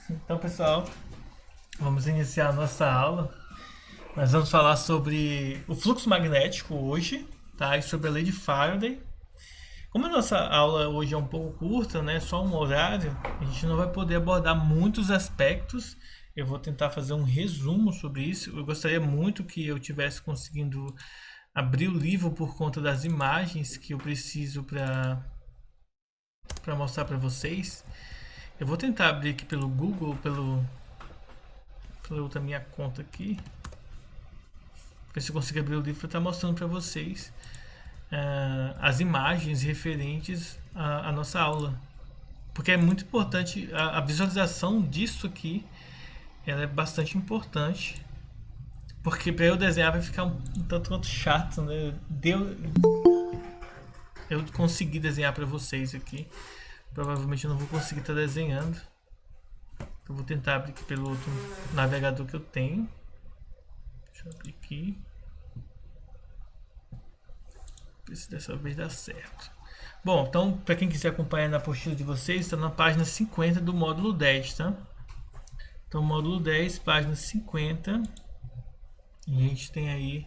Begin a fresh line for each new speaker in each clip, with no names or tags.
Então, pessoal, vamos iniciar a nossa aula. Nós vamos falar sobre o fluxo magnético hoje, tá? E sobre a lei de Faraday. Como a nossa aula hoje é um pouco curta, né? Só um horário, a gente não vai poder abordar muitos aspectos. Eu vou tentar fazer um resumo sobre isso. Eu gostaria muito que eu tivesse conseguindo abrir o livro por conta das imagens que eu preciso para mostrar para vocês. Eu vou tentar abrir aqui pelo Google, pela outra minha conta aqui. Ver se eu consigo abrir o livro para estar mostrando para vocês as imagens referentes à nossa aula. Porque é muito importante, a visualização disso aqui, ela é bastante importante. Porque para eu desenhar vai ficar um tanto quanto chato, né? Eu consegui desenhar para vocês aqui. Provavelmente eu não vou conseguir estar desenhando. Eu vou tentar abrir aqui pelo outro navegador que eu tenho. Deixa eu abrir aqui. Ver se dessa vez dá certo. Bom, então, para quem quiser acompanhar na apostila de vocês, está na página 50 do módulo 10, tá? Então, módulo 10, página 50. E a gente tem aí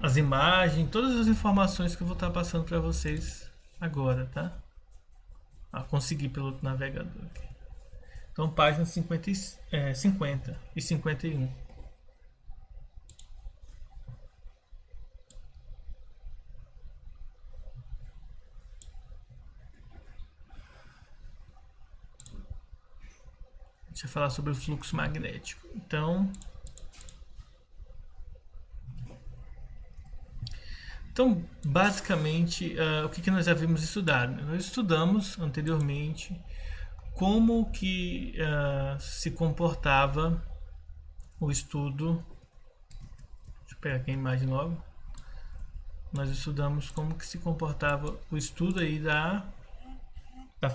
as imagens, todas as informações que eu vou estar passando para vocês agora, tá? Consegui pelo outro navegador aqui. Então, páginas 50 e 51. Deixa eu falar sobre o fluxo magnético. Então, basicamente, o que nós havíamos estudado? Nós estudamos anteriormente como que se comportava o estudo. Deixa eu pegar aqui a imagem logo. Nós estudamos como que se comportava o estudo aí da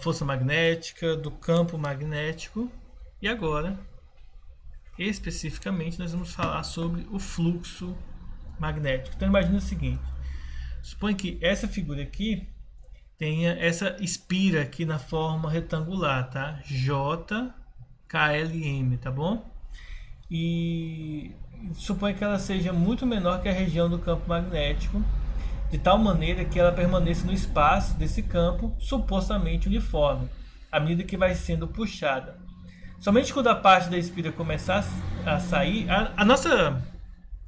força magnética, do campo magnético. E agora, especificamente, nós vamos falar sobre o fluxo magnético. Então imagine o seguinte. Suponha que essa figura aqui tenha essa espira aqui na forma retangular, tá? JKLM, tá bom? E suponha que ela seja muito menor que a região do campo magnético, de tal maneira que ela permaneça no espaço desse campo supostamente uniforme, à medida que vai sendo puxada. Somente quando a parte da espira começar a sair, a nossa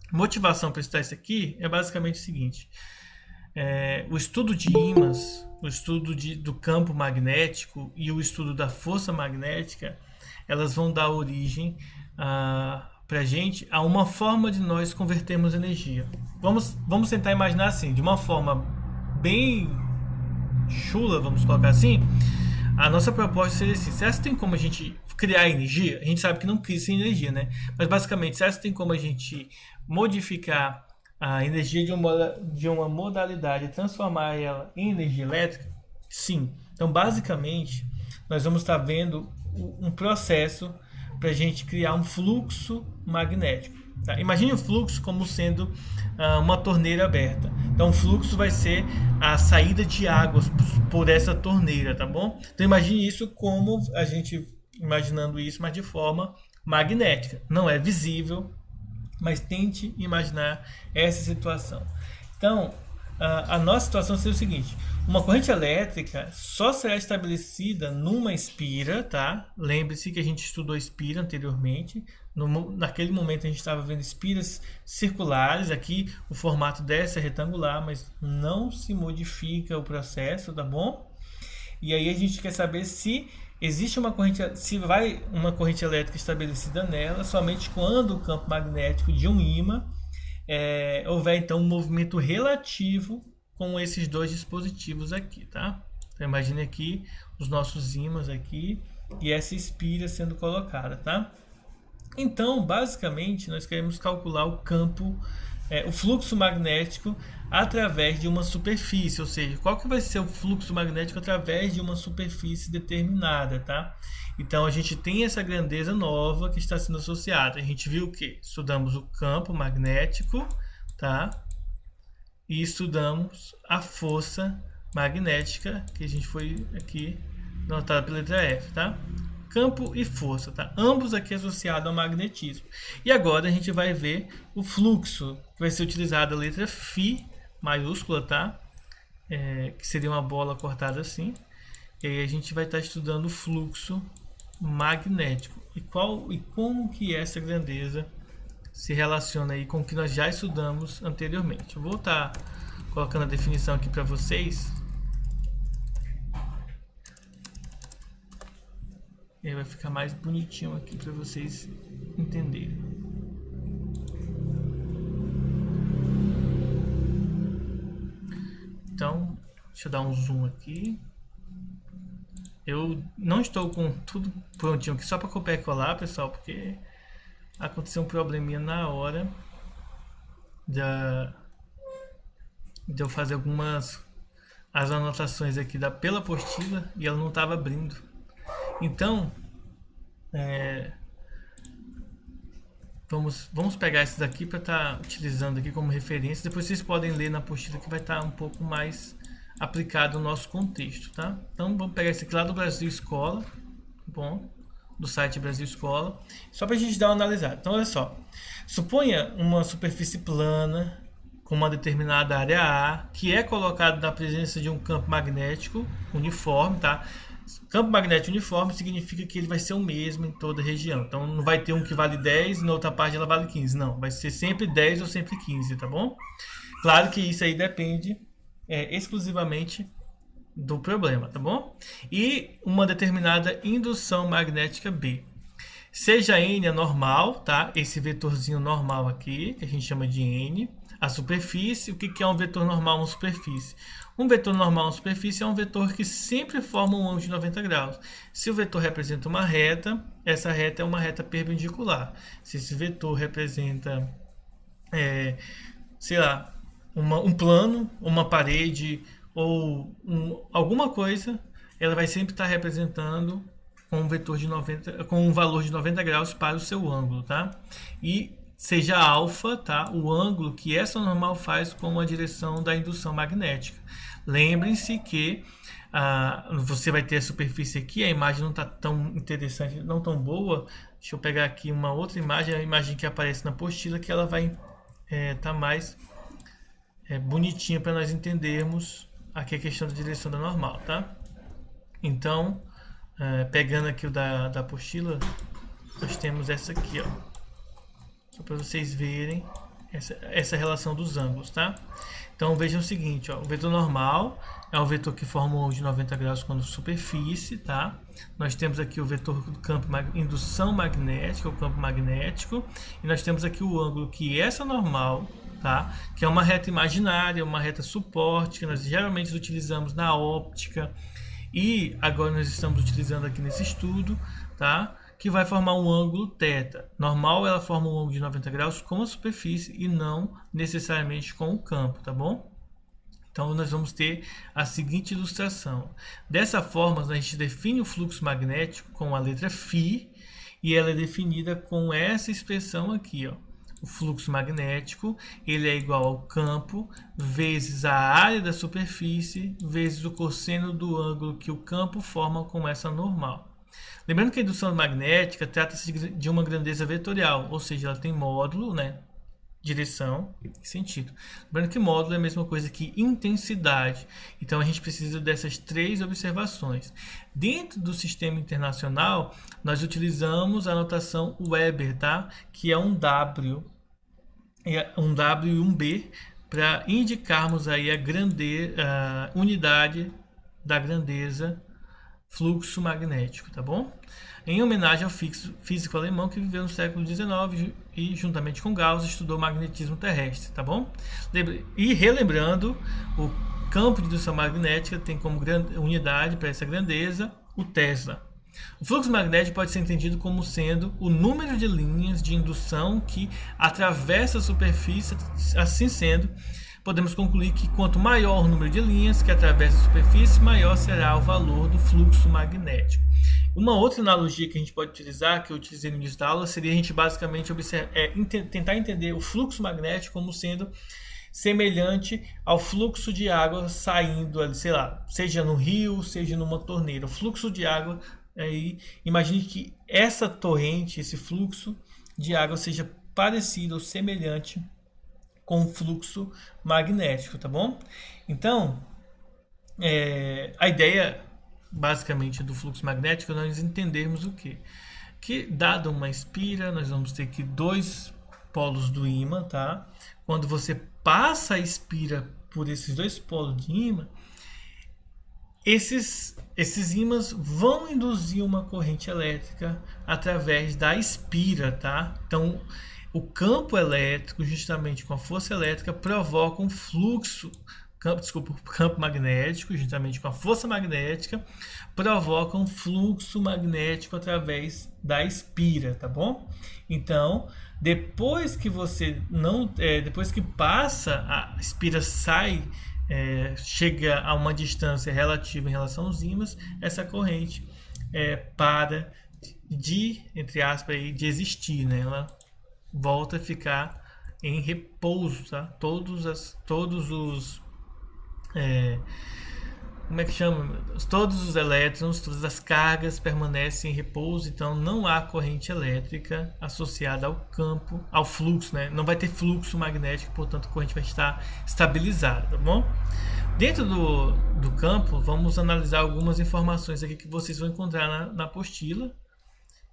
motivação para estudar isso aqui é basicamente o seguinte. O estudo de ímãs, o estudo do campo magnético e o estudo da força magnética, elas vão dar origem para a gente a uma forma de nós convertermos energia. Vamos tentar imaginar assim, de uma forma bem chula, vamos colocar assim. A nossa proposta seria assim: será que tem como a gente criar energia? A gente sabe que não cria sem energia, né? Mas basicamente, será que tem como a gente modificar a energia de uma modalidade e transformar ela em energia elétrica? Sim. Então, basicamente, nós vamos estar vendo um processo para a gente criar um fluxo magnético. Tá? Imagine o fluxo como sendo uma torneira aberta. Então, o fluxo vai ser a saída de águas por essa torneira, tá bom? Então, imagine isso como a gente imaginando isso, mas de forma magnética. Não é visível, mas tente imaginar essa situação. Então, a nossa situação seria o seguinte: uma corrente elétrica só será estabelecida numa espira, tá? Lembre-se que a gente estudou espira anteriormente. Naquele momento a gente estava vendo espiras circulares. Aqui o formato dessa é retangular, mas não se modifica o processo, tá bom? E aí a gente quer saber se existe uma corrente elétrica estabelecida nela somente quando o campo magnético de um ímã houver então um movimento relativo com esses dois dispositivos aqui, tá? Então imagine aqui os nossos ímãs aqui e essa espira sendo colocada, tá? Então, basicamente, nós queremos calcular o campo, o fluxo magnético através de uma superfície, ou seja, qual que vai ser o fluxo magnético através de uma superfície determinada, tá? Então, a gente tem essa grandeza nova que está sendo associada. A gente viu que estudamos o campo magnético, tá? E estudamos a força magnética, que a gente foi aqui notada pela letra F, tá? Campo e força, tá? Ambos aqui associados ao magnetismo. E agora a gente vai ver o fluxo, que vai ser utilizada a letra Φ maiúscula, tá? Que seria uma bola cortada assim. E aí a gente vai estar estudando o fluxo magnético. E como que essa grandeza se relaciona aí com o que nós já estudamos anteriormente. Eu vou estar colocando a definição aqui para vocês. E aí vai ficar mais bonitinho aqui para vocês entenderem. Então, deixa eu dar um zoom aqui. Eu não estou com tudo prontinho aqui só para copiar e colar, pessoal, porque aconteceu um probleminha na hora de eu fazer as anotações aqui pela apostila e ela não estava abrindo. Então, vamos pegar esses daqui para estar utilizando aqui como referência. Depois vocês podem ler na apostila que vai estar um pouco mais aplicado no nosso contexto, tá? Então vamos pegar esse aqui lá do Brasil Escola, bom, do site Brasil Escola, só para a gente dar uma analisada. Então olha só, suponha uma superfície plana com uma determinada área A, que é colocada na presença de um campo magnético uniforme, tá? Campo magnético uniforme significa que ele vai ser o mesmo em toda a região. Então não vai ter um que vale 10 e na outra parte ela vale 15. Não, vai ser sempre 10 ou sempre 15, tá bom? Claro que isso aí depende exclusivamente do problema, tá bom? E uma determinada indução magnética B. Seja N a normal, tá? Esse vetorzinho normal aqui, que a gente chama de N. A superfície, o que é um vetor normal, uma superfície? Um vetor normal, uma superfície, é um vetor que sempre forma um ângulo de 90 graus. Se o vetor representa uma reta, essa reta é uma reta perpendicular. Se esse vetor representa, sei lá, um plano, uma parede ou alguma coisa, ela vai sempre estar representando com um vetor de 90, com um valor de 90 graus para o seu ângulo, tá? E seja alfa, tá? O ângulo que essa normal faz com a direção da indução magnética. Lembrem-se que você vai ter a superfície aqui, a imagem não está tão interessante, não tão boa. Deixa eu pegar aqui uma outra imagem, a imagem que aparece na apostila, que ela vai estar mais bonitinha para nós entendermos aqui a questão da direção da normal, tá? Então, pegando aqui o da apostila, nós temos essa aqui, ó. Só para vocês verem essa relação dos ângulos, tá? Então vejam o seguinte, ó, o vetor normal é um vetor que forma um ângulo de 90 graus quando superfície, tá? Nós temos aqui o vetor do campo indução magnética, o campo magnético, e nós temos aqui o ângulo que essa normal, tá? Que é uma reta imaginária, uma reta suporte, que nós geralmente utilizamos na óptica, e agora nós estamos utilizando aqui nesse estudo, tá? Que vai formar um ângulo θ. Normal, ela forma um ângulo de 90 graus com a superfície e não necessariamente com o campo, tá bom? Então nós vamos ter a seguinte ilustração. Dessa forma, a gente define o fluxo magnético com a letra Φ e ela é definida com essa expressão aqui, ó. O fluxo magnético, ele é igual ao campo vezes a área da superfície vezes o cosseno do ângulo que o campo forma com essa normal. Lembrando que a indução magnética trata-se de uma grandeza vetorial, ou seja, ela tem módulo, né, direção e sentido. Lembrando que módulo é a mesma coisa que intensidade. Então a gente precisa dessas três observações. Dentro do sistema internacional, nós utilizamos a notação Weber, tá? Que é um W e um B, para indicarmos aí a unidade da grandeza fluxo magnético, tá bom? Em homenagem ao físico alemão que viveu no século XIX e, juntamente com Gauss, estudou magnetismo terrestre, tá bom? E relembrando, o campo de indução magnética tem como unidade para essa grandeza o Tesla. O fluxo magnético pode ser entendido como sendo o número de linhas de indução que atravessa a superfície. Assim sendo, podemos concluir que quanto maior o número de linhas que atravessa a superfície, maior será o valor do fluxo magnético. Uma outra analogia que a gente pode utilizar, que eu utilizei no início da aula, seria a gente basicamente tentar entender o fluxo magnético como sendo semelhante ao fluxo de água saindo ali, sei lá, seja no rio, seja numa torneira. O fluxo de água, aí, imagine que essa torrente, esse fluxo de água seja parecido ou semelhante com o fluxo magnético, tá bom? Então, a ideia basicamente do fluxo magnético é nós entendermos o quê? Que dado uma espira, nós vamos ter aqui dois polos do ímã, tá? Quando você passa a espira por esses dois polos de ímã, esses ímãs vão induzir uma corrente elétrica através da espira, tá? Então, o campo elétrico, justamente com a força elétrica, provoca um fluxo, o campo magnético, juntamente com a força magnética, provoca um fluxo magnético através da espira, tá bom? Então, depois que depois que passa, a espira sai, chega a uma distância relativa em relação aos ímãs, essa corrente para de, entre aspas, de existir, né? Ela volta a ficar em repouso, tá? Todos os como é que chama? Todos os elétrons, todas as cargas permanecem em repouso, então não há corrente elétrica associada ao campo, ao fluxo, né? Não vai ter fluxo magnético, portanto a corrente vai estar estabilizada, tá bom? Dentro do campo, vamos analisar algumas informações aqui que vocês vão encontrar na apostila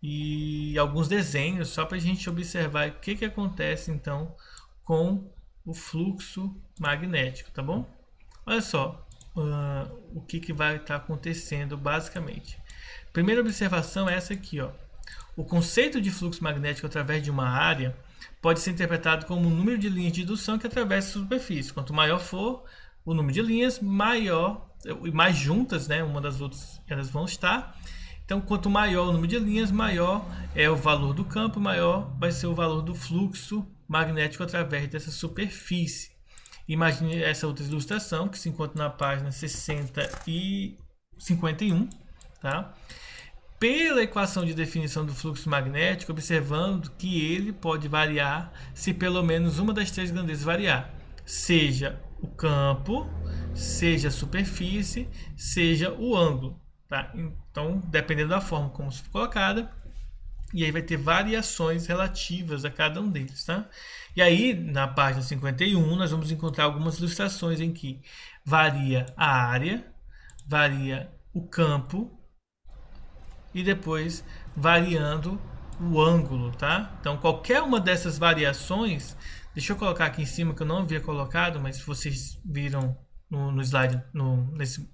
e alguns desenhos, só para a gente observar o que acontece então com o fluxo magnético, tá bom? Olha só o que vai estar acontecendo basicamente. Primeira observação é essa aqui, ó. O conceito de fluxo magnético através de uma área pode ser interpretado como o número de linhas de indução que atravessa a superfície. Quanto maior for o número de linhas, maior e mais juntas, né, uma das outras elas vão estar. Então, quanto maior o número de linhas, maior é o valor do campo, maior vai ser o valor do fluxo magnético através dessa superfície. Imagine essa outra ilustração que se encontra na página 60 e 51, tá? Pela equação de definição do fluxo magnético, observando que ele pode variar se pelo menos uma das três grandezas variar, seja o campo, seja a superfície, seja o ângulo, tá? Então, dependendo da forma como se for colocada, e aí vai ter variações relativas a cada um deles, tá? E aí, na página 51, nós vamos encontrar algumas ilustrações em que varia a área, varia o campo e depois variando o ângulo, tá? Então, qualquer uma dessas variações, deixa eu colocar aqui em cima que eu não havia colocado, mas se vocês viram no slide,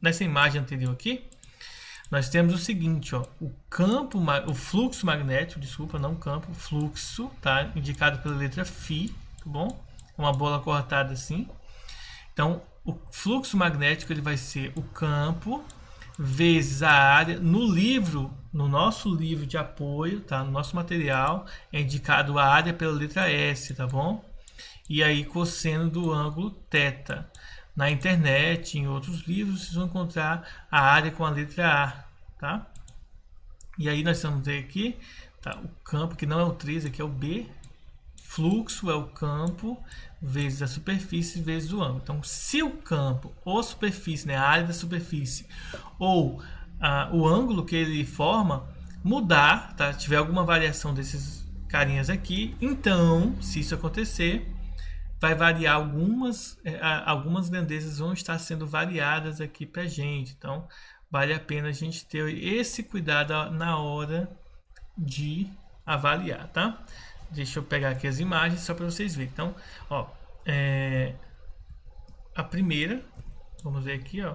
nessa imagem anterior aqui, nós temos o seguinte, ó, o fluxo magnético, desculpa, não campo, fluxo, tá? Indicado pela letra Φ, tá bom? Uma bola cortada assim. Então, o fluxo magnético ele vai ser o campo vezes a área. No nosso livro de apoio, tá? No nosso material é indicado a área pela letra S, tá bom? E aí cosseno do ângulo θ. Na internet, em outros livros, vocês vão encontrar a área com a letra A, tá? E aí nós vamos ver aqui, tá? O campo, que não é o 3, aqui é o B. Fluxo é o campo vezes a superfície vezes o ângulo. Então, se o campo ou a superfície, né, a área da superfície, ou o ângulo que ele forma mudar, tá? Tiver alguma variação desses carinhas aqui, então, se isso acontecer, vai variar algumas grandezas vão estar sendo variadas aqui para gente. Então, vale a pena a gente ter esse cuidado na hora de avaliar, tá? Deixa eu pegar aqui as imagens só para vocês verem. Então, ó, a primeira, vamos ver aqui, ó.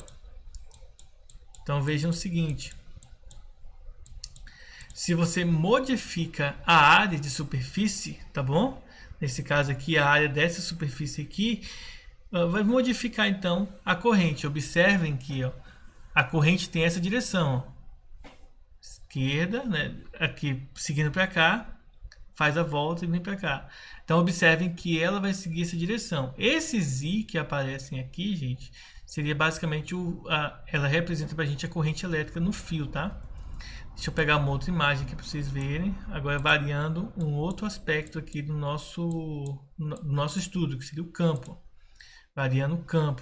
Então, vejam o seguinte. Se você modifica a área de superfície, tá bom? Nesse caso aqui, a área dessa superfície aqui vai modificar então a corrente. Observem que, ó, a corrente tem essa direção, ó. Esquerda, né? Aqui seguindo para cá, faz a volta e vem para cá. Então observem que ela vai seguir essa direção. Esses I que aparecem aqui, gente, seria basicamente ela representa para a gente a corrente elétrica no fio, tá? Deixa eu pegar uma outra imagem aqui para vocês verem. Agora variando um outro aspecto aqui do nosso estudo, que seria o campo. variando o campo.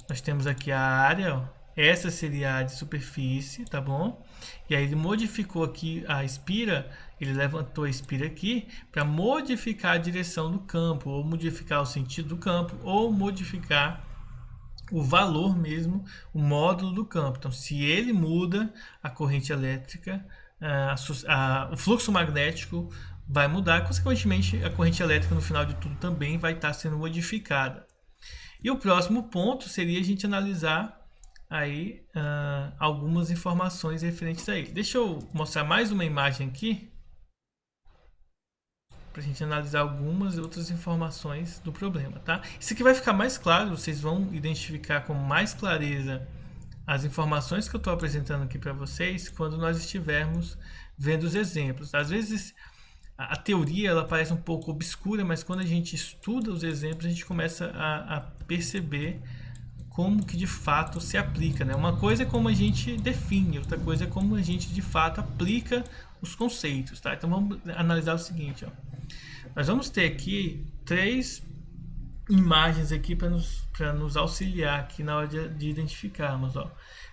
Nós temos aqui a área, ó. Essa seria a área de superfície, tá bom? E aí ele modificou aqui a espira, ele levantou a espira aqui para modificar a direção do campo, ou modificar o sentido do campo, ou modificar o valor mesmo, o módulo do campo. Então, se ele muda a corrente elétrica, o fluxo magnético vai mudar, consequentemente a corrente elétrica no final de tudo também vai estar sendo modificada. E o próximo ponto seria a gente analisar aí algumas informações referentes a ele. Deixa eu mostrar mais uma imagem aqui para a gente analisar algumas outras informações do problema, tá? Isso aqui vai ficar mais claro, vocês vão identificar com mais clareza as informações que eu estou apresentando aqui para vocês quando nós estivermos vendo os exemplos. Às vezes a teoria ela parece um pouco obscura, mas quando a gente estuda os exemplos a gente começa a perceber como que de fato se aplica, né? Uma coisa é como a gente define, outra coisa é como a gente de fato aplica os conceitos, tá? Então vamos analisar o seguinte, ó. Nós vamos ter aqui 3 imagens aqui para nos auxiliar aqui na hora de identificarmos, ó.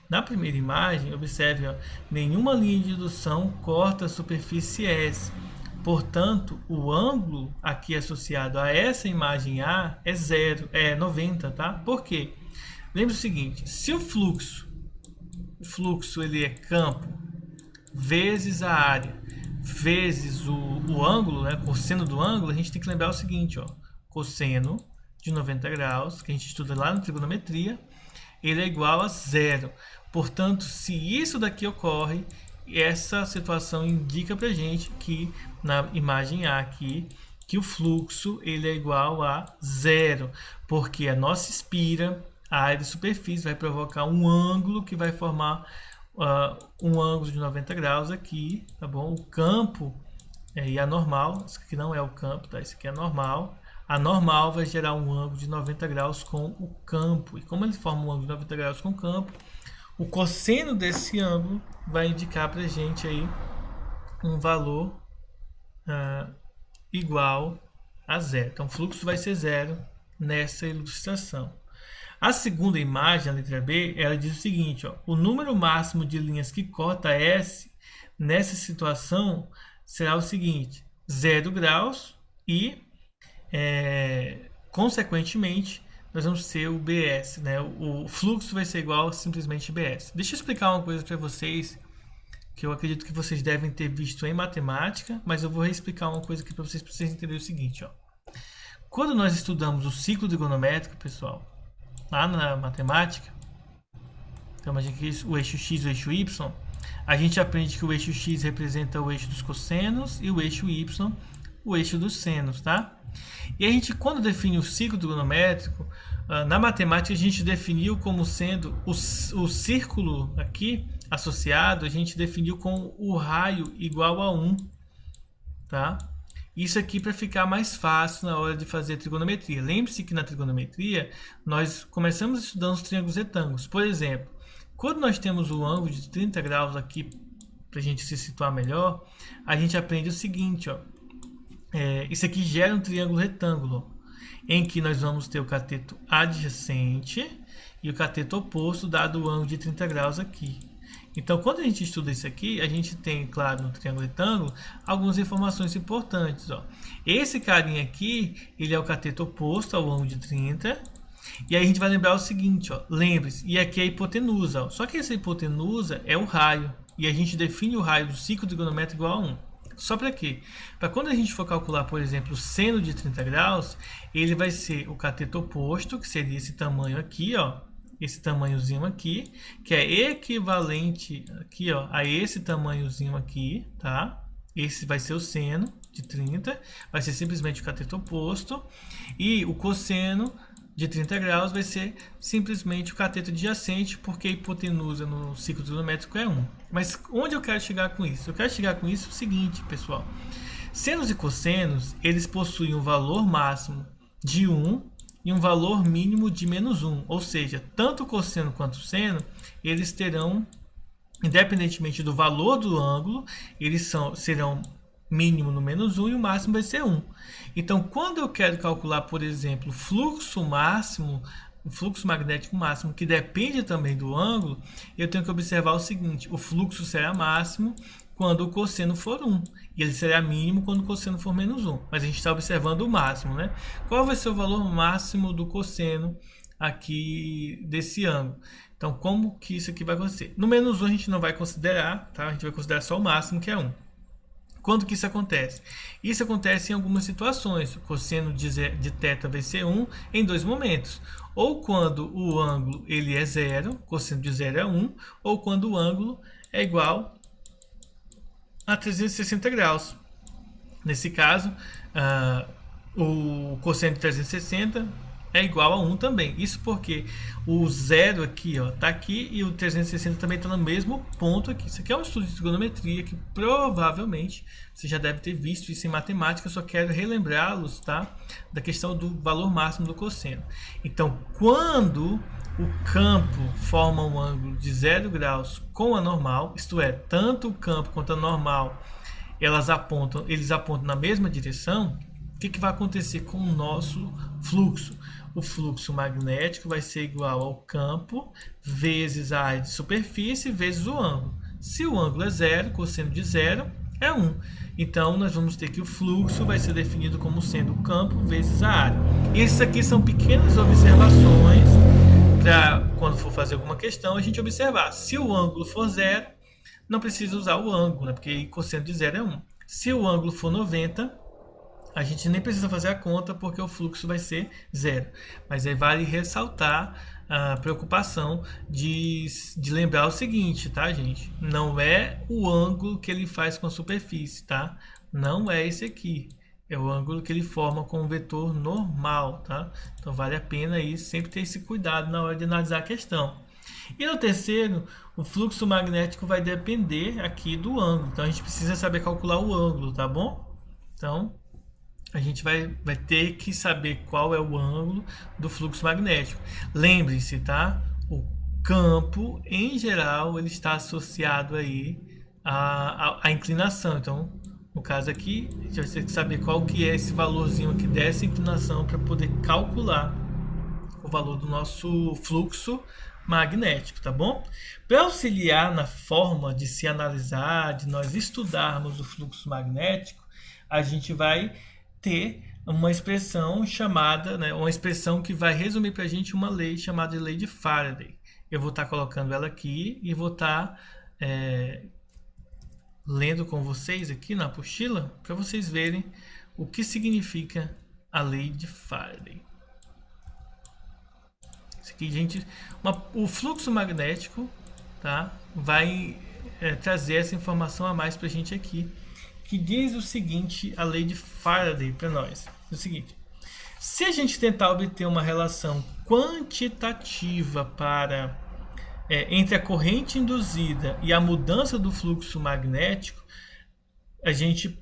Na primeira imagem, observe, ó, nenhuma linha de indução corta a superfície S. Portanto, o ângulo aqui associado a essa imagem A é 0, é 90, tá? Por quê? Lembre o seguinte, se o fluxo ele é campo vezes a área vezes o ângulo, né, cosseno do ângulo, a gente tem que lembrar o seguinte, ó, cosseno de 90 graus, que a gente estuda lá na trigonometria, ele é igual a 0. Portanto, se isso daqui ocorre, essa situação indica pra gente que na imagem A aqui, que o fluxo ele é igual a 0, porque a nossa espira, a área de superfície, vai provocar um ângulo que vai formar um ângulo de 90 graus aqui, tá bom? O campo e a normal, isso aqui não é o campo, tá? Isso aqui é normal. A normal vai gerar um ângulo de 90 graus com o campo. E como ele forma um ângulo de 90 graus com o campo, o cosseno desse ângulo vai indicar pra gente aí um valor igual a 0. Então, o fluxo vai ser 0 nessa ilustração. A segunda imagem, a letra B, ela diz o seguinte, ó, o número máximo de linhas que corta S nessa situação será o seguinte, 0 graus e, consequentemente, nós vamos ter o BS, né? O fluxo vai ser igual a simplesmente BS. Deixa eu explicar uma coisa para vocês, que eu acredito que vocês devem ter visto em matemática, mas eu vou reexplicar uma coisa aqui para vocês entenderem o seguinte, ó. Quando nós estudamos o ciclo trigonométrico, pessoal, lá na matemática, então imagina que o eixo x e o eixo y, a gente aprende que o eixo x representa o eixo dos cossenos e o eixo y, o eixo dos senos, tá? E a gente, quando define o ciclo trigonométrico, na matemática a gente definiu como sendo o círculo aqui associado, a gente definiu com o raio igual a 1, tá? Isso aqui para ficar mais fácil na hora de fazer trigonometria. Lembre-se que na trigonometria nós começamos estudando os triângulos retângulos. Por exemplo, quando nós temos o ângulo de 30 graus aqui, para a gente se situar melhor, a gente aprende o seguinte, ó. Isso aqui gera um triângulo retângulo, em que nós vamos ter o cateto adjacente e o cateto oposto, dado o ângulo de 30 graus aqui. Então, quando a gente estuda isso aqui, a gente tem, claro, no triângulo retângulo, algumas informações importantes, ó. Esse carinha aqui, ele é o cateto oposto ao ângulo de 30. E aí a gente vai lembrar o seguinte, ó. Lembre-se, e aqui é a hipotenusa, ó. Só que essa hipotenusa é o raio. E a gente define o raio do ciclo trigonométrico igual a 1. Só para quê? Para quando a gente for calcular, por exemplo, o seno de 30 graus, ele vai ser o cateto oposto, que seria esse tamanho aqui, ó. Esse tamanhozinho aqui, que é equivalente aqui, ó, a esse tamanhozinho aqui, tá? Esse vai ser o seno de 30, vai ser simplesmente o cateto oposto, e o cosseno de 30 graus vai ser simplesmente o cateto adjacente, porque a hipotenusa no ciclo trigonométrico é 1. Mas onde eu quero chegar com isso? Eu quero chegar com isso o seguinte, pessoal. Senos e cossenos, eles possuem um valor máximo de 1 e um valor mínimo de menos 1. Ou seja, tanto o cosseno quanto o seno, eles terão, independentemente do valor do ângulo, eles serão mínimo no -1 e o máximo vai ser 1. Então, quando eu quero calcular, por exemplo, o fluxo magnético máximo, que depende também do ângulo, eu tenho que observar o seguinte: o fluxo será máximo quando o cosseno for 1, e ele será mínimo quando o cosseno for -1. Mas a gente está observando o máximo, né? Qual vai ser o valor máximo do cosseno aqui desse ângulo? Então, como que isso aqui vai acontecer? No -1 a gente não vai considerar, tá? A gente vai considerar só o máximo, que é 1. Quando que isso acontece? Isso acontece em algumas situações. O cosseno de θ vai ser 1 em dois momentos. Ou quando o ângulo ele é 0, cosseno de 0 é 1, ou quando o ângulo é igual a 360 graus. Nesse caso, o cosseno de 360 é igual a 1 também. Isso porque o 0 aqui está aqui e o 360 também está no mesmo ponto aqui. Isso aqui é um estudo de trigonometria que provavelmente você já deve ter visto isso em matemática. Eu só quero relembrá-los, tá, da questão do valor máximo do cosseno. Então, quando o campo forma um ângulo de 0 graus com a normal, isto é, tanto o campo quanto a normal eles apontam na mesma direção, o que vai acontecer com o nosso fluxo? O fluxo magnético vai ser igual ao campo vezes a área de superfície vezes o ângulo. Se o ângulo é 0, cosseno de 0 é 1. Então, nós vamos ter que o fluxo vai ser definido como sendo o campo vezes a área. E isso aqui são pequenas observações para, quando for fazer alguma questão, a gente observar. Se o ângulo for 0, não precisa usar o ângulo, né? Porque cosseno de 0 é 1. Se o ângulo for 90, a gente nem precisa fazer a conta porque o fluxo vai ser 0. Mas aí vale ressaltar a preocupação de lembrar o seguinte, tá, gente? Não é o ângulo que ele faz com a superfície, tá? Não é esse aqui. É o ângulo que ele forma com o vetor normal, tá? Então vale a pena aí sempre ter esse cuidado na hora de analisar a questão. E no terceiro, o fluxo magnético vai depender aqui do ângulo. Então a gente precisa saber calcular o ângulo, tá bom? Então a gente vai ter que saber qual é o ângulo do fluxo magnético. Lembre-se, tá? O campo, em geral, ele está associado aí à inclinação. Então, no caso aqui, a gente vai ter que saber qual que é esse valorzinho aqui dessa inclinação para poder calcular o valor do nosso fluxo magnético, tá bom? Para auxiliar na forma de se analisar, de nós estudarmos o fluxo magnético, a gente vai ter uma expressão chamada, né, uma expressão que vai resumir para a gente uma lei chamada de lei de Faraday. Eu vou estar colocando ela aqui e vou estar lendo com vocês aqui na apostila para vocês verem o que significa a lei de Faraday. Isso aqui, gente, o fluxo magnético, tá, vai trazer essa informação a mais para a gente aqui, que diz o seguinte, a lei de Faraday para nós. É o seguinte: se a gente tentar obter uma relação quantitativa para entre a corrente induzida e a mudança do fluxo magnético, a gente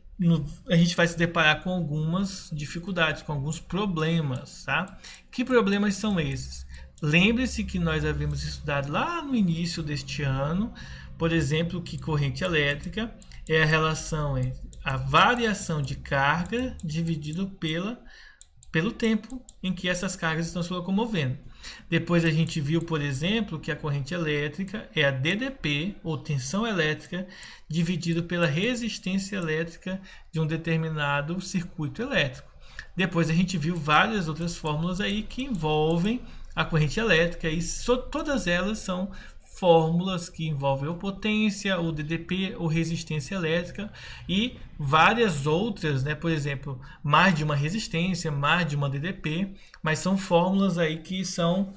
vai se deparar com algumas dificuldades, com alguns problemas, tá? Que problemas são esses? Lembre-se que nós havíamos estudado lá no início deste ano, por exemplo, que corrente elétrica é a relação entre a variação de carga dividido pelo tempo em que essas cargas estão se locomovendo. Depois a gente viu, por exemplo, que a corrente elétrica é a DDP, ou tensão elétrica, dividido pela resistência elétrica de um determinado circuito elétrico. Depois a gente viu várias outras fórmulas aí que envolvem a corrente elétrica, e todas elas são fórmulas que envolvem ou potência, ou DDP, ou resistência elétrica, e várias outras, né? Por exemplo, mais de uma resistência, mais de uma DDP, mas são fórmulas aí que são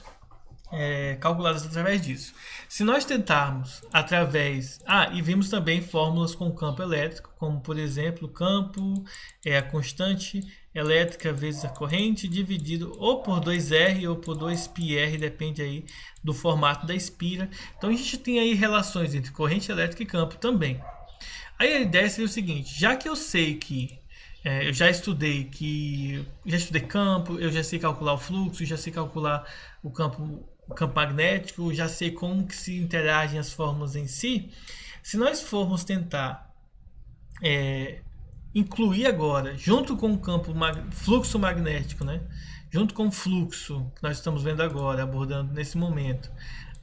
calculadas através disso. Se nós tentarmos através... e vimos também fórmulas com campo elétrico, como por exemplo, o campo é a constante elétrica vezes a corrente, dividido ou por 2R ou por 2πr, depende aí do formato da espira. Então a gente tem aí relações entre corrente elétrica e campo também. Aí a ideia seria o seguinte: já que eu sei que eu já estudei campo, eu já sei calcular o fluxo, já sei calcular o campo magnético, já sei como que se interagem as fórmulas em si. Se nós formos tentar incluir agora, junto com o campo fluxo magnético, né? Junto com o fluxo que nós estamos vendo agora, abordando nesse momento,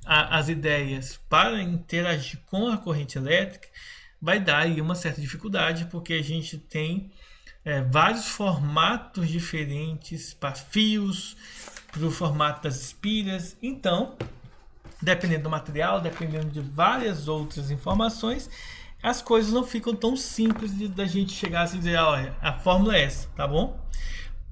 as ideias para interagir com a corrente elétrica, vai dar aí uma certa dificuldade, porque a gente tem vários formatos diferentes para fios, para o formato das espiras. Então, dependendo do material, dependendo de várias outras informações, as coisas não ficam tão simples da gente chegar assim e dizer, olha, a fórmula é essa, tá bom?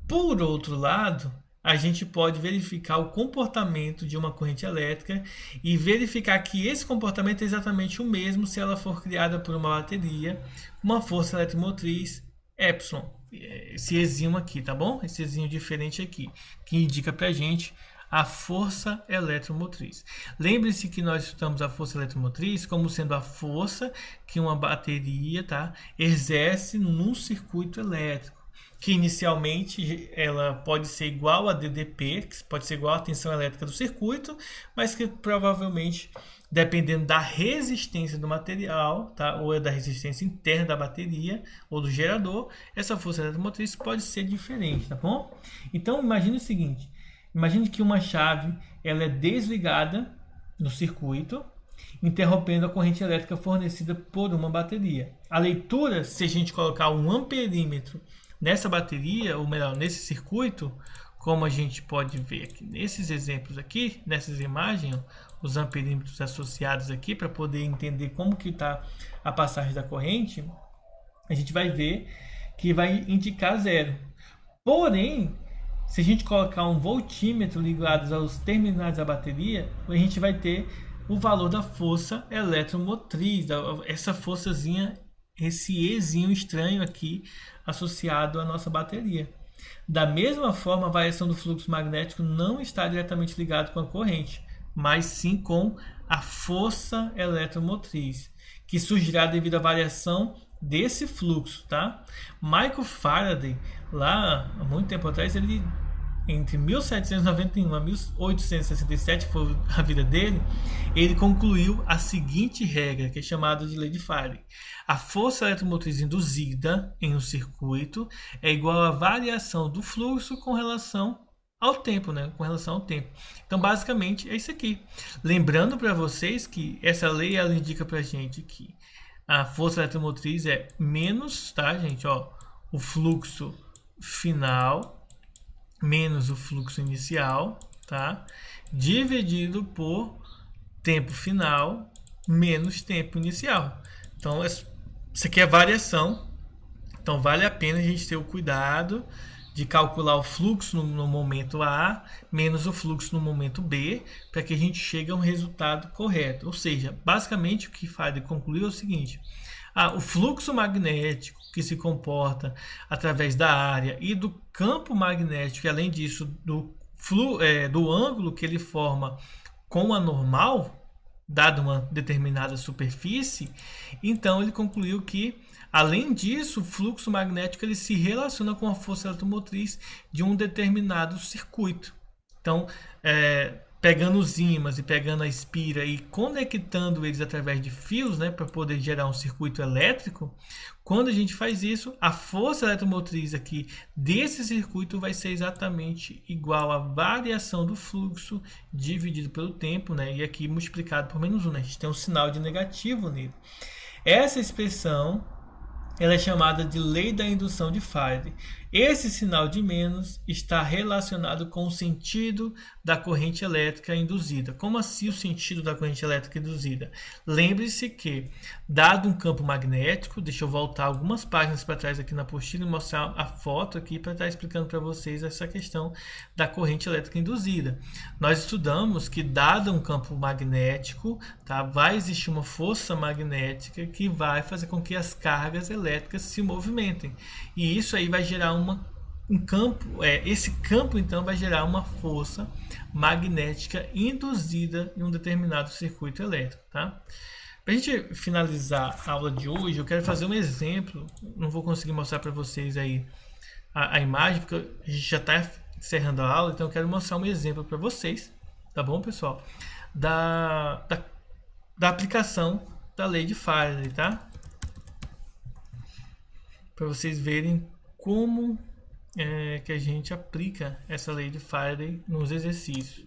Por outro lado, a gente pode verificar o comportamento de uma corrente elétrica e verificar que esse comportamento é exatamente o mesmo se ela for criada por uma bateria, uma força eletromotriz epsilon. Esse Ezinho aqui, tá bom? Esse Ezinho diferente aqui, que indica pra gente a força eletromotriz. Lembre-se que nós estudamos a força eletromotriz como sendo a força que uma bateria, tá, exerce num circuito elétrico, que inicialmente ela pode ser igual a DDP, que pode ser igual à tensão elétrica do circuito, mas que provavelmente, dependendo da resistência do material, tá, ou da resistência interna da bateria ou do gerador, essa força eletromotriz pode ser diferente, tá bom? Então imagine o seguinte: imagine que uma chave ela é desligada no circuito, interrompendo a corrente elétrica fornecida por uma bateria. A leitura, se a gente colocar um amperímetro nessa bateria, ou melhor, nesse circuito, como a gente pode ver aqui nesses exemplos aqui, nessas imagens, os amperímetros associados aqui, para poder entender como que está a passagem da corrente, a gente vai ver que vai indicar zero. Porém, se a gente colocar um voltímetro ligado aos terminais da bateria, a gente vai ter o valor da força eletromotriz, essa forçazinha, esse Ezinho estranho aqui associado à nossa bateria. Da mesma forma, a variação do fluxo magnético não está diretamente ligado com a corrente, mas sim com a força eletromotriz, que surgirá devido à variação desse fluxo, tá? Michael Faraday, lá há muito tempo atrás, ele entre 1791 a 1867 foi a vida dele, ele concluiu a seguinte regra, que é chamada de lei de Faraday: a força eletromotriz induzida em um circuito é igual à variação do fluxo com relação ao tempo, né? Com relação ao tempo. Então, basicamente, é isso aqui. Lembrando para vocês que essa lei ela indica para a gente que a força eletromotriz é menos, tá, gente? Ó, o fluxo final menos o fluxo inicial, tá? Dividido por tempo final menos tempo inicial. Então, isso aqui é variação. Então, vale a pena a gente ter o cuidado de calcular o fluxo no momento A menos o fluxo no momento B, para que a gente chegue a um resultado correto. Ou seja, basicamente o que Faraday concluiu é o seguinte: o fluxo magnético que se comporta através da área e do campo magnético, e além disso do ângulo que ele forma com a normal, dada uma determinada superfície, então ele concluiu que, além disso, o fluxo magnético ele se relaciona com a força eletromotriz de um determinado circuito. Então, pegando os ímãs e pegando a espira e conectando eles através de fios, né, para poder gerar um circuito elétrico, quando a gente faz isso, a força eletromotriz aqui desse circuito vai ser exatamente igual à variação do fluxo dividido pelo tempo, né, e aqui multiplicado por menos 1. Né, a gente tem um sinal de negativo nele. Essa expressão ela é chamada de lei da indução de Faraday. Esse sinal de menos está relacionado com o sentido da corrente elétrica induzida. Como assim o sentido da corrente elétrica induzida? Lembre-se que, dado um campo magnético, deixa eu voltar algumas páginas para trás aqui na apostila e mostrar a foto aqui para estar explicando para vocês essa questão da corrente elétrica induzida. Nós estudamos que, dado um campo magnético, tá, vai existir uma força magnética que vai fazer com que as cargas elétricas se movimentem. E isso aí vai gerar um campo, esse campo então vai gerar uma força magnética induzida em um determinado circuito elétrico, tá? Para a gente finalizar a aula de hoje, eu quero fazer um exemplo. Não vou conseguir mostrar para vocês aí a imagem, porque a gente já está encerrando a aula, então eu quero mostrar um exemplo para vocês, tá bom, pessoal? Da aplicação da lei de Faraday, tá? para vocês verem como que a gente aplica essa lei de Faraday nos exercícios.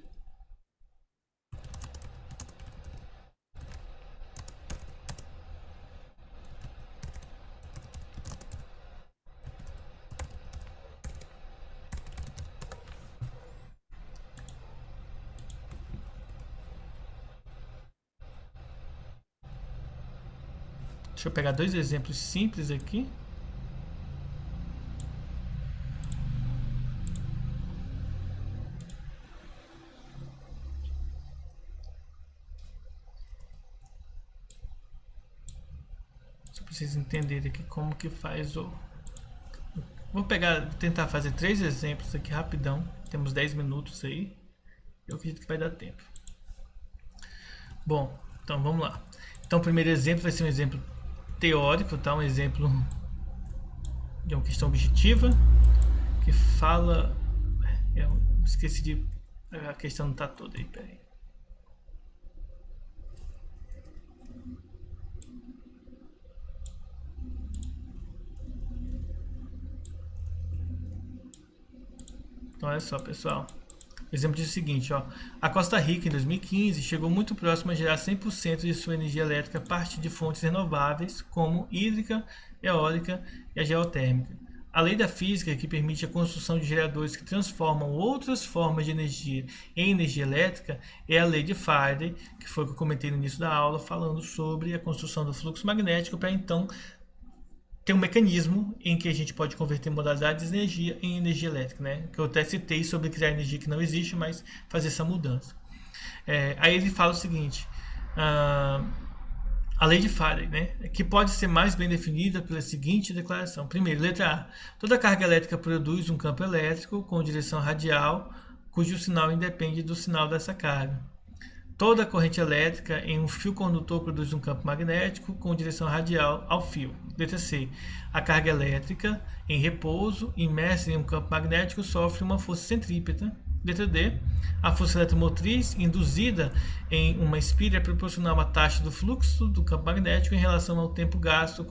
Deixa eu pegar dois exemplos simples aqui. Só para vocês entenderem aqui como que faz o... Vou tentar fazer 3 exemplos aqui rapidão. Temos 10 minutos aí. Eu acredito que vai dar tempo. Bom, então vamos lá. Então o primeiro exemplo vai ser um exemplo teórico, tá? Um exemplo de uma questão objetiva que fala... Eu esqueci de... A questão não está toda aí, peraí. Então olha só, pessoal. O exemplo diz o seguinte, ó. A Costa Rica, em 2015, chegou muito próximo a gerar 100% de sua energia elétrica a partir de fontes renováveis, como hídrica, eólica e a geotérmica. A lei da física, que permite a construção de geradores que transformam outras formas de energia em energia elétrica, é a lei de Faraday, que foi o que eu comentei no início da aula, falando sobre a construção do fluxo magnético para então ter um mecanismo em que a gente pode converter modalidades de energia em energia elétrica, né? Que eu até citei sobre criar energia que não existe, mas fazer essa mudança. Aí ele fala o seguinte, a lei de Faraday, né? Que pode ser mais bem definida pela seguinte declaração. Primeiro, letra A. Toda carga elétrica produz um campo elétrico com direção radial, cujo sinal independe do sinal dessa carga. Toda corrente elétrica em um fio condutor produz um campo magnético com direção radial ao fio. Letra C. A carga elétrica em repouso, imersa em um campo magnético, sofre uma força centrípeta. Letra D. A força eletromotriz induzida em uma espira é proporcional à taxa do fluxo do campo magnético em relação ao tempo gasto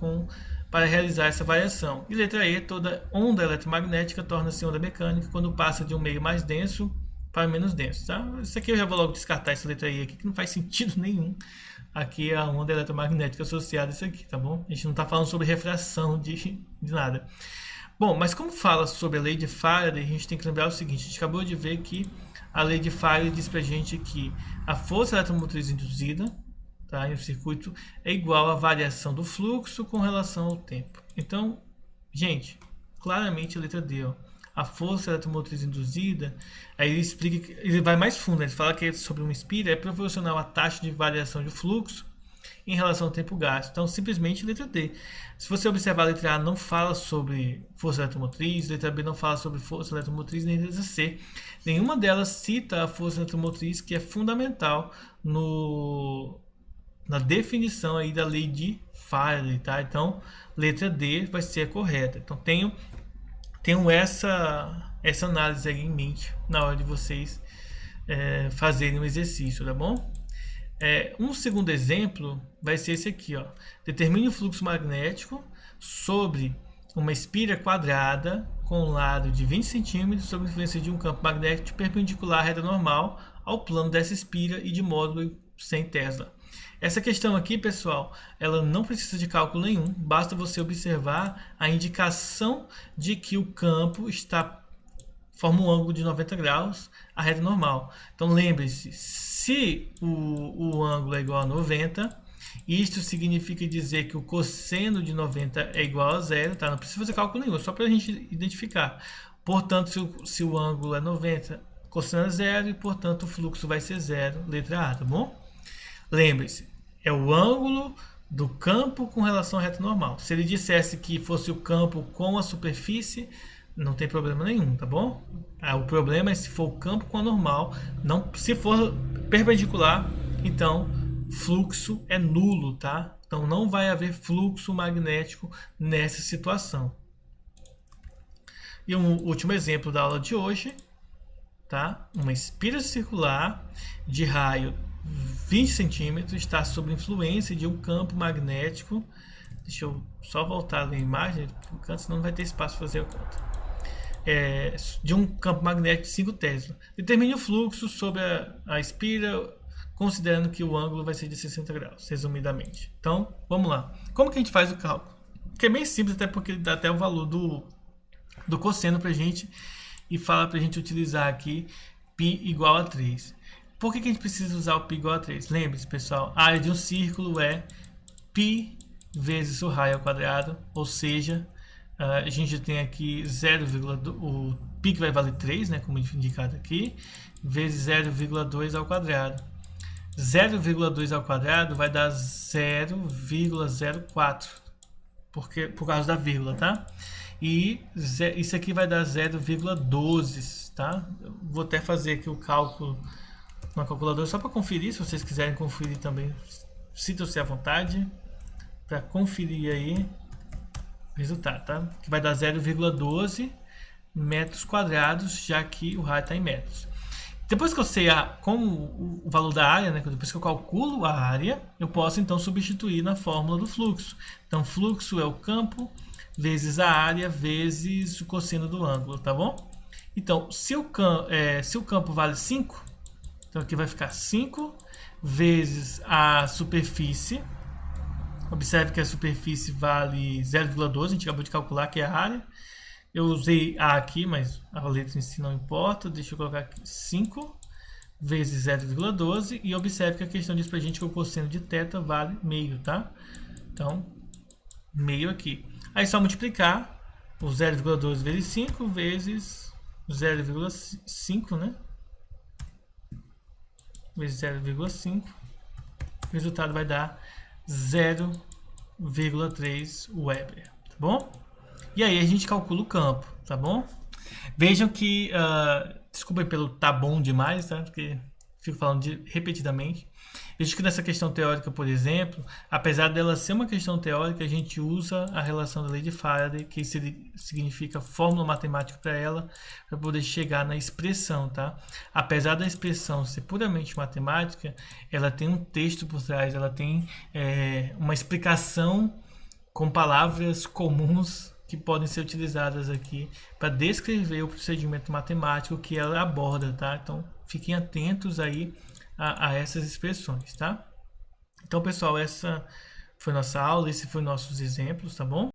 para realizar essa variação. E letra E. Toda onda eletromagnética torna-se onda mecânica quando passa de um meio mais denso para menos denso, tá? Isso aqui eu já vou logo descartar essa letra I aqui, que não faz sentido nenhum. Aqui é a onda eletromagnética associada a isso aqui, tá bom? A gente não está falando sobre refração de nada. Bom, mas como fala sobre a lei de Faraday, a gente tem que lembrar o seguinte, a gente acabou de ver que a lei de Faraday diz pra gente que a força eletromotriz induzida, tá, em um circuito é igual à variação do fluxo com relação ao tempo. Então, gente, claramente a letra D, ó. A força eletromotriz induzida, aí ele explica, ele vai mais fundo, ele fala que sobre uma espira é proporcional à taxa de variação de fluxo em relação ao tempo gasto. Então, simplesmente letra D. Se você observar a letra A não fala sobre força eletromotriz, letra B não fala sobre força eletromotriz, nem letra C. Nenhuma delas cita a força eletromotriz, que é fundamental na definição aí da lei de Faraday, tá? Então, letra D vai ser a correta. Então, tenham essa análise aí em mente na hora de vocês fazerem um exercício, tá bom? Um segundo exemplo vai ser esse aqui, ó. Determine o fluxo magnético sobre uma espira quadrada com um lado de 20 cm sob a influência de um campo magnético perpendicular à reta normal ao plano dessa espira e de módulo 100 Tesla. Essa questão aqui, pessoal, ela não precisa de cálculo nenhum, basta você observar a indicação de que o campo forma um ângulo de 90 graus à reta normal. Então lembre-se, se o ângulo é igual a 90, isto significa dizer que o cosseno de 90 é igual a zero, tá? Não precisa fazer cálculo nenhum, só para a gente identificar. Portanto, se o ângulo é 90, cosseno é zero e, portanto, o fluxo vai ser zero, letra A, tá bom? Lembre-se, é o ângulo do campo com relação à reta normal. Se ele dissesse que fosse o campo com a superfície, não tem problema nenhum, tá bom? O problema é se for o campo com a normal. Se for perpendicular, então fluxo é nulo, tá? Então não vai haver fluxo magnético nessa situação. E um último exemplo da aula de hoje, tá? Uma espira circular de raio 20 centímetros está sob influência de um campo magnético Deixa eu só voltar ali a imagem, no canto, senão não vai ter espaço para fazer a conta. De um campo magnético de 5 Tesla. Determine o fluxo sobre a espira, considerando que o ângulo vai ser de 60 graus, resumidamente. Então, vamos lá. Como que a gente faz o cálculo? Que é bem simples, até porque dá até o valor do cosseno para a gente e fala para a gente utilizar aqui π igual a 3. Por que a gente precisa usar o π igual a 3? Lembre-se, pessoal, a área de um círculo é π vezes o raio ao quadrado, ou seja, a gente tem aqui 0,2, o π que vai valer 3, né, como indicado aqui, vezes 0,2 ao quadrado. 0,2 ao quadrado vai dar 0,04, por causa da vírgula, tá? E isso aqui vai dar 0,12, tá? Vou até fazer aqui o cálculo na calculadora só para conferir, se vocês quiserem conferir também, sintam-se à vontade para conferir aí o resultado, tá? Que vai dar 0,12 metros quadrados, já que o raio está em metros. Depois que eu sei como o valor da área, né? Depois que eu calculo a área, eu posso então substituir na fórmula do fluxo. Então, fluxo é o campo vezes a área vezes o cosseno do ângulo, tá bom? Então, se o campo vale 5, então aqui vai ficar 5 vezes a superfície. Observe que a superfície vale 0,12, a gente acabou de calcular que é a área. Eu usei A aqui, mas a letra em si não importa. Deixa eu colocar aqui 5 vezes 0,12 e observe que a questão diz pra gente que o cosseno de θ vale meio, tá? Então, meio aqui. Aí só multiplicar o 0,12 vezes 5 vezes 0,5, né? Vezes 0,5. O resultado vai dar 0,3 Weber, tá bom? E aí a gente calcula o campo, tá bom? Vejam que, desculpem pelo tá bom demais, tá? Porque fico falando repetidamente. Veja que nessa questão teórica, por exemplo, apesar dela ser uma questão teórica, a gente usa a relação da lei de Faraday, que significa fórmula matemática para ela, para poder chegar na expressão, tá? Apesar da expressão ser puramente matemática, ela tem um texto por trás, ela tem uma explicação com palavras comuns que podem ser utilizadas aqui para descrever o procedimento matemático que ela aborda, tá? Então, fiquem atentos aí a essas expressões, tá? Então, pessoal, essa foi nossa aula, esses foram nossos exemplos, tá bom?